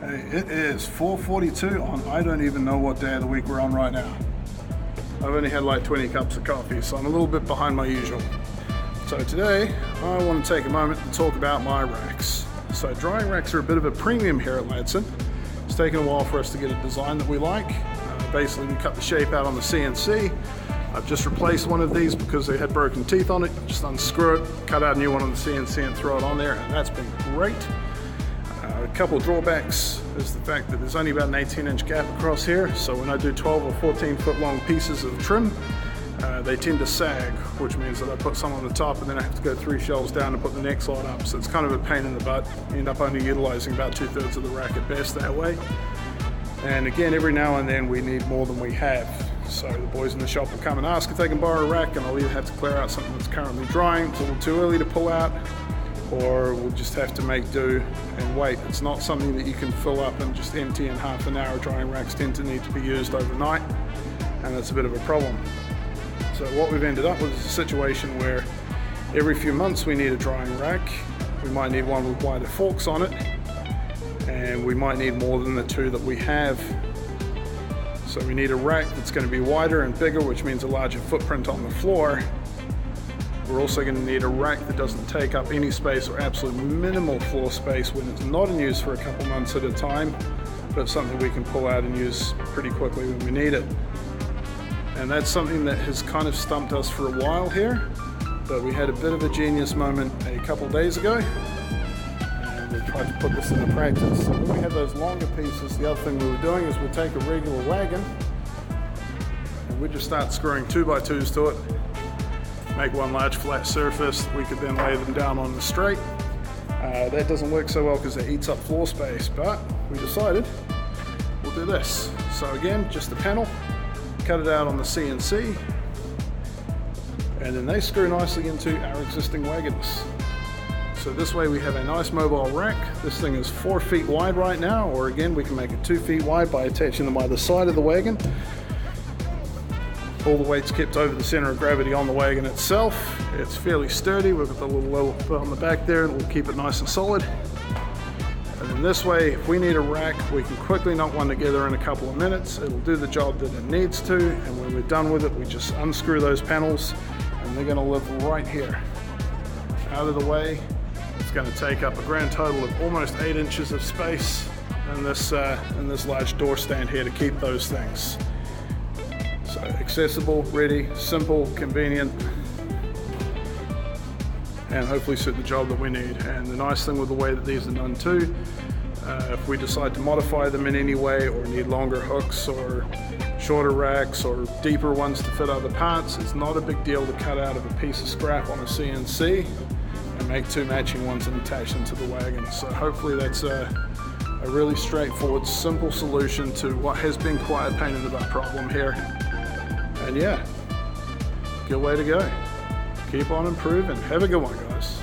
Hey, it is 4:42 on I don't even know what day of the week we're on right now. I've only had like 20 cups of coffee, so I'm a little bit behind my usual. So today, I want to take a moment to talk about my racks. So drying racks are a bit of a premium here at Ladson. It's taken a while for us to get a design that we like. Basically, we cut the shape out on the CNC. I've just replaced one of these because they had broken teeth on it. Just unscrew it, cut out a new one on the CNC and throw it on there, and that's been great. A couple of drawbacks is the fact that there's only about an 18-inch gap across here, so when I do 12 or 14 foot long pieces of trim, they tend to sag, which means that I put some on the top and then I have to go 3 shelves down to put the next lot up, so it's kind of a pain in the butt. You end up only utilizing about 2/3 of the rack at best that way. And again, every now and then we need more than we have. So the boys in the shop will come and ask if they can borrow a rack, and I'll either have to clear out something that's currently drying, it's a little too early to pull out, or we'll just have to make do and wait. It's not something that you can fill up and just empty in half an hour. Drying racks tend to need to be used overnight, and that's a bit of a problem. So what we've ended up with is a situation where every few months we need a drying rack. We might need one with wider forks on it, and we might need more than the 2 that we have. So we need a rack that's going to be wider and bigger, which means a larger footprint on the floor. We're also going to need a rack that doesn't take up any space or absolute minimal floor space when it's not in use for a couple months at a time, but it's something we can pull out and use pretty quickly when we need it. And that's something that has kind of stumped us for a while here, but we had a bit of a genius moment a couple days ago, and we tried to put this into practice. So when we had those longer pieces, the other thing we were doing is we'd take a regular wagon and we'd just start screwing 2x2s to it, make one large flat surface. We could then lay them down on the straight. That doesn't work so well because it eats up floor space, but we decided we'll do this. So again, just the panel, cut it out on the CNC, and then they screw nicely into our existing wagons. So this way we have a nice mobile rack. This thing is 4 feet wide right now, or again, we can make it 2 feet wide by attaching them either side of the wagon. All the weight's kept over the center of gravity on the wagon itself. It's fairly sturdy. We've got the little level bit on the back there that will keep it nice and solid. And then this way, if we need a rack, we can quickly knock one together in a couple of minutes. It'll do the job that it needs to, and when we're done with it, we just unscrew those panels, and they're gonna live right here. Out of the way. It's gonna take up a grand total of almost 8 inches of space in this large door stand here to keep those things. So accessible, ready, simple, convenient, and hopefully suit the job that we need. And the nice thing with the way that these are done too, if we decide to modify them in any way or need longer hooks or shorter racks or deeper ones to fit other parts, it's not a big deal to cut out of a piece of scrap on a CNC and make 2 matching ones and attach them to the wagon. So hopefully that's a really straightforward, simple solution to what has been quite a pain in the butt problem here. And yeah, good way to go. Keep on improving. Have a good one, guys.